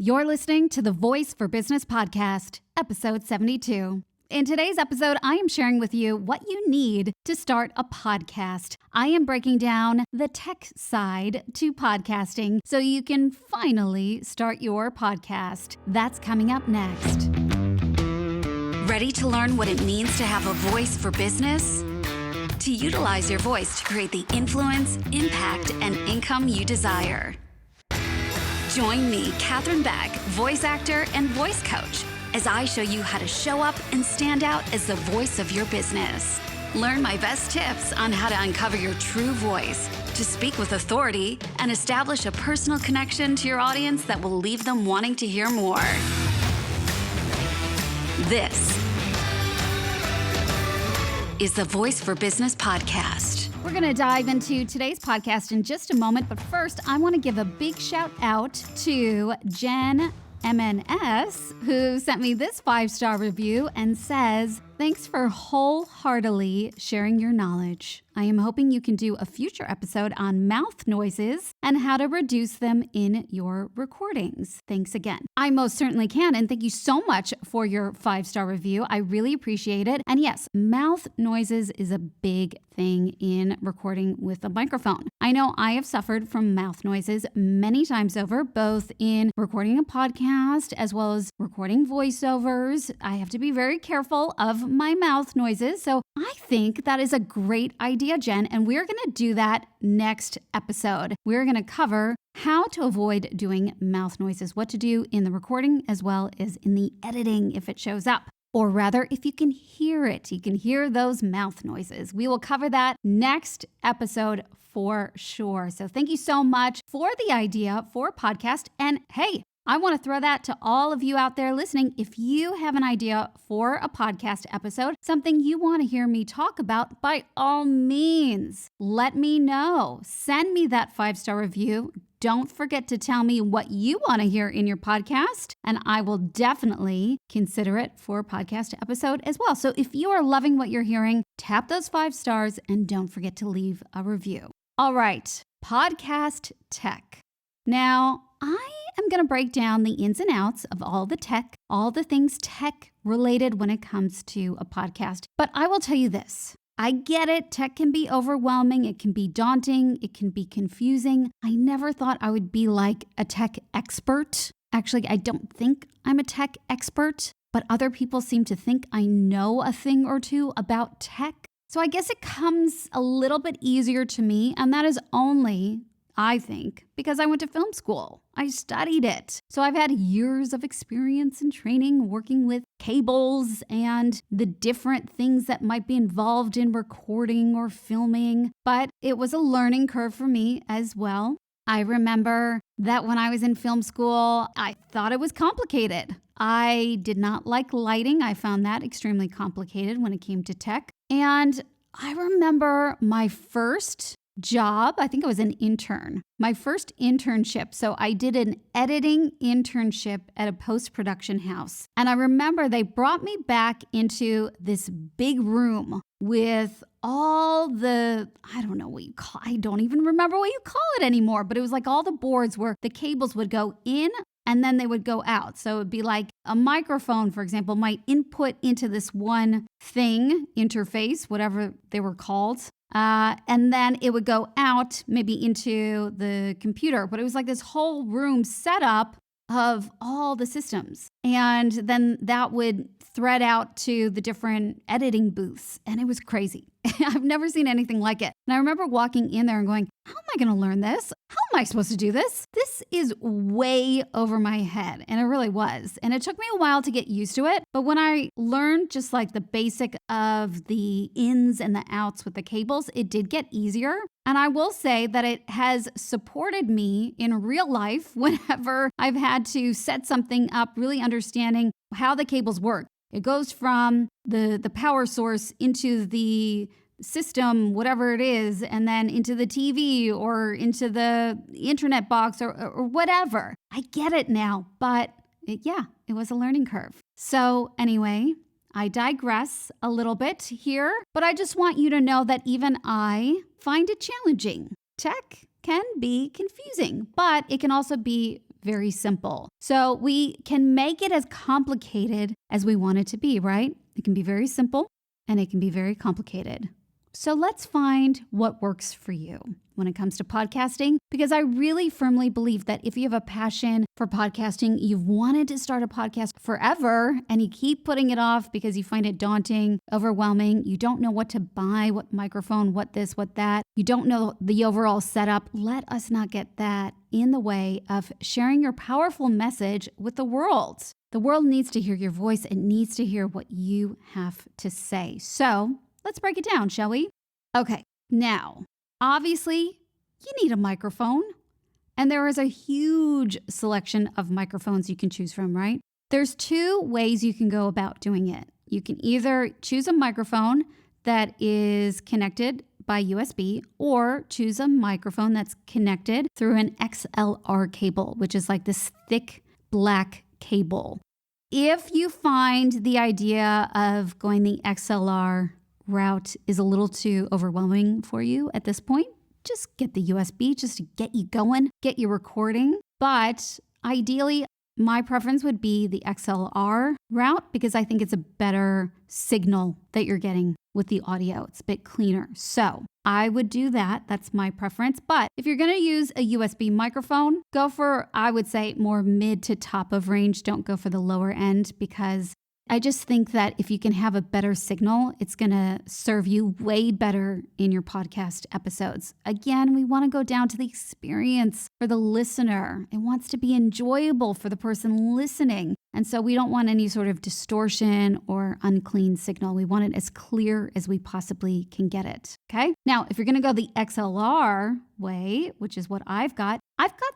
You're listening to the Voice for Business podcast, episode 72. In today's episode, I am sharing with you what you need to start a podcast. I am breaking down the tech side to podcasting so you can finally start your podcast. That's coming up next. Ready to learn what it means to have a voice for business? To utilize your voice to create the influence, impact, and income you desire. Join me, Katherine Beck, voice actor and voice coach, as I show you how to show up and stand out as the voice of your business. Learn my best tips on how to uncover your true voice, to speak with authority, and establish a personal connection to your audience that will leave them wanting to hear more. This is the Voice for Business podcast. We're going to dive into today's podcast in just a moment, but first, I want to give a big shout out to Jen MNS, who sent me this 5-star review and says, "Thanks for wholeheartedly sharing your knowledge. I am hoping you can do a future episode on mouth noises and how to reduce them in your recordings. Thanks again." I most certainly can, and thank you so much for your 5-star review. I really appreciate it. And yes, mouth noises is a big thing in recording with a microphone. I know I have suffered from mouth noises many times over, both in recording a podcast as well as recording voiceovers. I have to be very careful of my mouth noises. So I think that is a great idea, Jen, and we're going to do that next episode. We're going to cover how to avoid doing mouth noises, what to do in the recording as well as in the editing if it shows up. Or rather, if you can hear it, you can hear those mouth noises. We will cover that next episode for sure. So thank you so much for the idea for a podcast. And hey, I want to throw that to all of you out there listening. If you have an idea for a podcast episode, something you want to hear me talk about, by all means, let me know. Send me that 5-star review. Don't forget to tell me what you want to hear in your podcast, and I will definitely consider it for a podcast episode as well. So if you are loving what you're hearing, tap those 5 stars and don't forget to leave a review. All right, podcast tech. Now, I am going to break down the ins and outs of all the tech, all the things tech related when it comes to a podcast. But I will tell you this. I get it. Tech can be overwhelming. It can be daunting. It can be confusing. I never thought I would be like a tech expert. Actually, I don't think I'm a tech expert, but other people seem to think I know a thing or two about tech. So I guess it comes a little bit easier to me, and that is only, I think, because I went to film school. I studied it. So I've had years of experience and training working with cables and the different things that might be involved in recording or filming. But it was a learning curve for me as well. I remember that when I was in film school, I thought it was complicated. I did not like lighting. I found that extremely complicated when it came to tech. And I remember my first job, I think I was an intern, my first internship. So I did an editing internship at a post-production house. And I remember they brought me back into this big room with all the, I don't even remember what you call it anymore, but it was like all the boards where the cables would go in and then they would go out. So it would be like a microphone, for example, might input into this one thing, interface, whatever they were called. And then it would go out maybe into the computer. But it was like this whole room set up of all the systems. And then that would thread out to the different editing booths. And it was crazy. I've never seen anything like it. And I remember walking in there and going, how am I going to learn this? How am I supposed to do this? This is way over my head. And it really was. And it took me a while to get used to it. But when I learned just like the basic of the ins and the outs with the cables, it did get easier. And I will say that it has supported me in real life whenever I've had to set something up, really understanding how the cables work. It goes from the power source into the system, whatever it is, and then into the TV or into the internet box or whatever. I get it now, but it was a learning curve. So anyway, I digress a little bit here, but I just want you to know that even I find it challenging. Tech can be confusing, but it can also be very simple. So we can make it as complicated as we want it to be, right? It can be very simple and it can be very complicated. So let's find what works for you when it comes to podcasting, because I really firmly believe that if you have a passion for podcasting, you've wanted to start a podcast forever and you keep putting it off because you find it daunting, overwhelming, you don't know what to buy, what microphone, what this, what that, you don't know the overall setup, let us not get that in the way of sharing your powerful message with the world. The world needs to hear your voice. It needs to hear what you have to say. So let's break it down, shall we? Okay, now, obviously, you need a microphone, and there is a huge selection of microphones you can choose from, right? There's two ways you can go about doing it. You can either choose a microphone that is connected by USB or choose a microphone that's connected through an XLR cable, which is like this thick black cable. If you find the idea of going the XLR route is a little too overwhelming for you at this point, just get the USB just to get you going, get you recording. But ideally, my preference would be the XLR route because I think it's a better signal that you're getting with the audio. It's a bit cleaner. So I would do that. That's my preference. But if you're going to use a USB microphone, go for, I would say, more mid to top of range. Don't go for the lower end because I just think that if you can have a better signal, it's going to serve you way better in your podcast episodes. Again, we want to go down to the experience for the listener. It wants to be enjoyable for the person listening. And so we don't want any sort of distortion or unclean signal. We want it as clear as we possibly can get it. Okay. Now, if you're going to go the XLR way, which is what I've got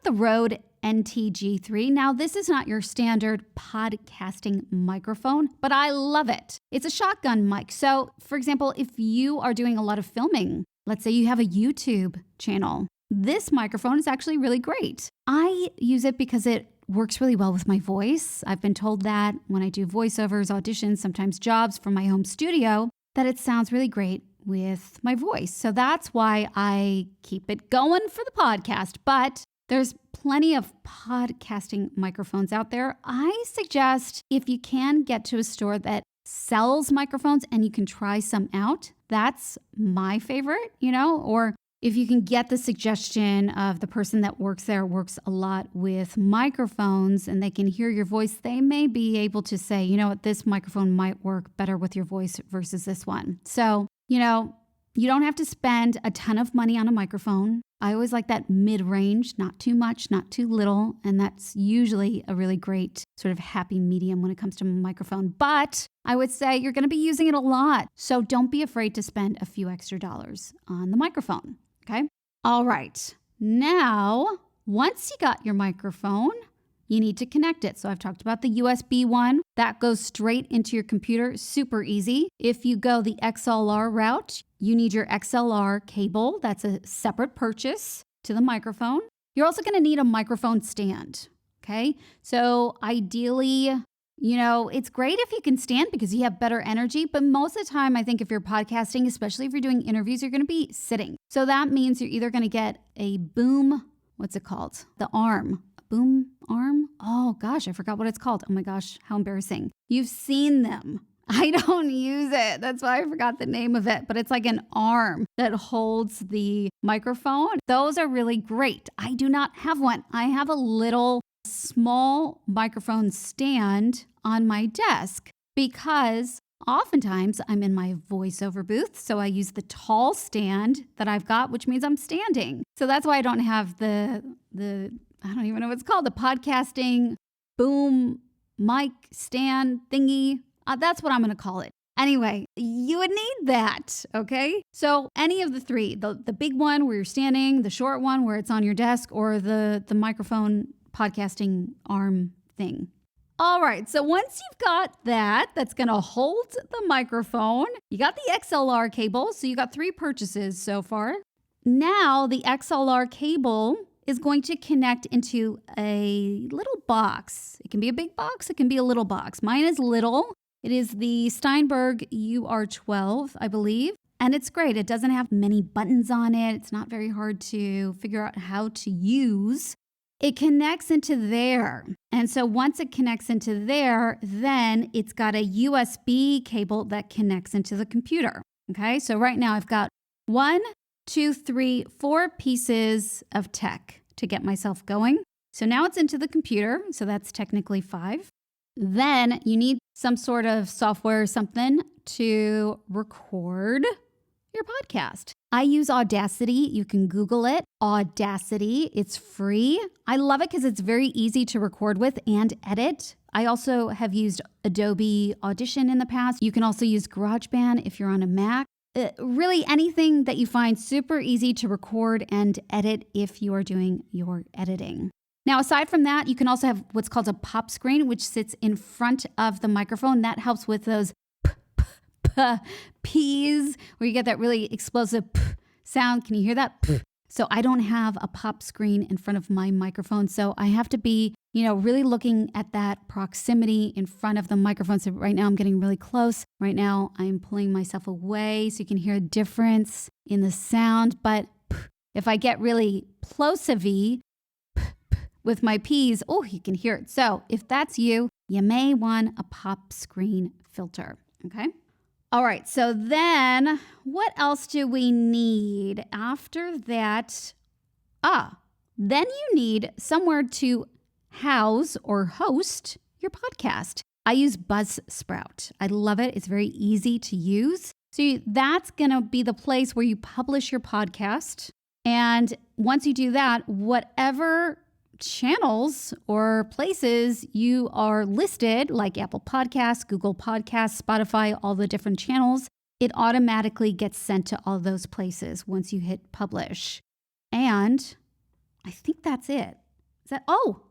the Rode NTG3. Now, this is not your standard podcasting microphone, but I love it. It's a shotgun mic. So, for example, if you are doing a lot of filming, let's say you have a YouTube channel, this microphone is actually really great. I use it because it works really well with my voice. I've been told that when I do voiceovers, auditions, sometimes jobs from my home studio, that it sounds really great with my voice. So that's why I keep it going for the podcast. But there's plenty of podcasting microphones out there. I suggest if you can get to a store that sells microphones and you can try some out, that's my favorite, or if you can get the suggestion of the person that works there works a lot with microphones and they can hear your voice, they may be able to say, you know what, this microphone might work better with your voice versus this one. So, you don't have to spend a ton of money on a microphone. I always like that mid-range, not too much, not too little. And that's usually a really great sort of happy medium when it comes to a microphone. But I would say you're going to be using it a lot. So don't be afraid to spend a few extra dollars on the microphone. Okay. All right. Now, once you got your microphone, you need to connect it. So I've talked about the USB one. That goes straight into your computer. Super easy. If you go the XLR route, you need your XLR cable. That's a separate purchase to the microphone. You're also going to need a microphone stand. Okay. So ideally, it's great if you can stand because you have better energy. But most of the time, I think if you're podcasting, especially if you're doing interviews, you're going to be sitting. So that means you're either going to get a boom, what's it called? The arm. Boom arm? Oh gosh, I forgot what it's called. Oh my gosh, how embarrassing. You've seen them. I don't use it. That's why I forgot the name of it. But it's like an arm that holds the microphone. Those are really great. I do not have one. I have a little small microphone stand on my desk because oftentimes I'm in my voiceover booth. So I use the tall stand that I've got, which means I'm standing. So that's why I don't have the I don't even know what it's called, the podcasting boom mic stand thingy. That's what I'm going to call it. Anyway, you would need that, okay? So any of the three, the big one where you're standing, the short one where it's on your desk, or the microphone podcasting arm thing. All right, so once you've got that's going to hold the microphone. You got the XLR cable, so you got 3 purchases so far. Now the XLR cable is going to connect into a little box. It can be a big box. It can be a little box. Mine is little. It is the Steinberg UR12, I believe. And it's great. It doesn't have many buttons on it. It's not very hard to figure out how to use. it connects into there. And so once it connects into there, then it's got a USB cable that connects into the computer. Okay, so right now I've got 1, 2, 3, 4 pieces of tech to get myself going. So now it's into the computer, so that's technically 5. Then you need some sort of software or something to record your podcast. I use Audacity. You can Google it. Audacity. It's free. I love it because it's very easy to record with and edit. I also have used Adobe Audition in the past. You can also use GarageBand if you're on a Mac. Really anything that you find super easy to record and edit if you are doing your editing. Now, aside from that, you can also have what's called a pop screen, which sits in front of the microphone. That helps with those P's, where you get that really explosive sound. Can you hear that? So I don't have a pop screen in front of my microphone. So I have to be, really looking at that proximity in front of the microphone. So right now I'm getting really close. Right now I'm pulling myself away so you can hear a difference in the sound. But if I get really plosive-y with my P's, you can hear it. So if that's you, you may want a pop screen filter, okay? All right, so then what else do we need after that? Then you need somewhere to house or host your podcast. I use Buzzsprout. I love it. It's very easy to use. So that's going to be the place where you publish your podcast. And once you do that, whatever channels or places you are listed, like Apple Podcasts, Google Podcasts, Spotify, all the different channels, it automatically gets sent to all those places once you hit publish. And I think that's it.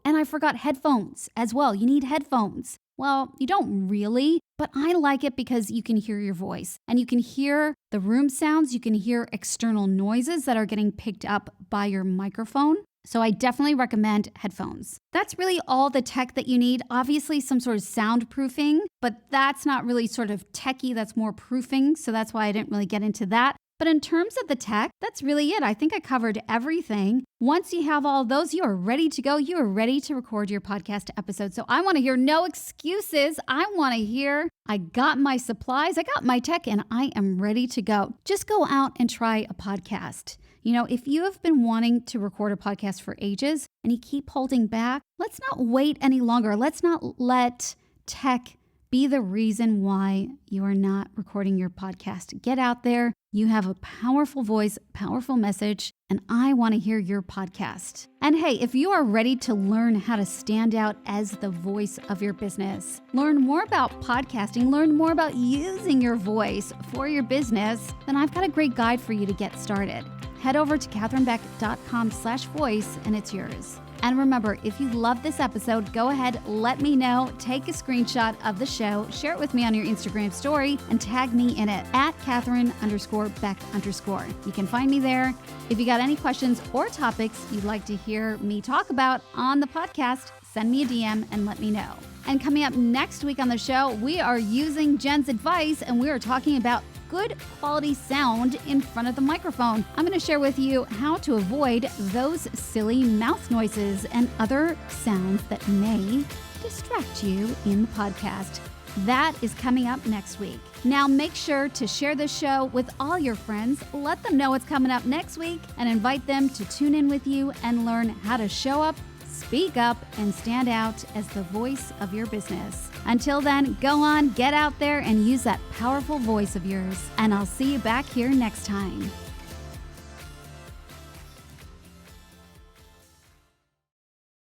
And I forgot headphones as well. You need headphones. Well, you don't really, but I like it because you can hear your voice and you can hear the room sounds. You can hear external noises that are getting picked up by your microphone. So I definitely recommend headphones. That's really all the tech that you need. Obviously, some sort of soundproofing, but that's not really sort of techie. That's more proofing. So that's why I didn't really get into that. But in terms of the tech, that's really it. I think I covered everything. Once you have all those, you are ready to go. You are ready to record your podcast episode. So I want to hear no excuses. I want to hear I got my supplies, I got my tech, and I am ready to go. Just go out and try a podcast. If you have been wanting to record a podcast for ages and you keep holding back, let's not wait any longer. Let's not let tech be the reason why you are not recording your podcast. Get out there. You have a powerful voice, powerful message, and I want to hear your podcast. And hey, if you are ready to learn how to stand out as the voice of your business, learn more about podcasting, learn more about using your voice for your business, then I've got a great guide for you to get started. Head over to katherinebeck.com/voice and it's yours. And remember, if you love this episode, go ahead, let me know, take a screenshot of the show, share it with me on your Instagram story, and tag me in it at Katherine_Beck_. You can find me there. If you got any questions or topics you'd like to hear me talk about on the podcast, send me a DM and let me know. And coming up next week on the show, we are using Jen's advice and we are talking about good quality sound in front of the microphone. I'm going to share with you how to avoid those silly mouth noises and other sounds that may distract you in the podcast. That is coming up next week. Now make sure to share this show with all your friends. Let them know what's coming up next week and invite them to tune in with you and learn how to show up, speak up, and stand out as the voice of your business. Until then, go on, get out there and use that powerful voice of yours. And I'll see you back here next time.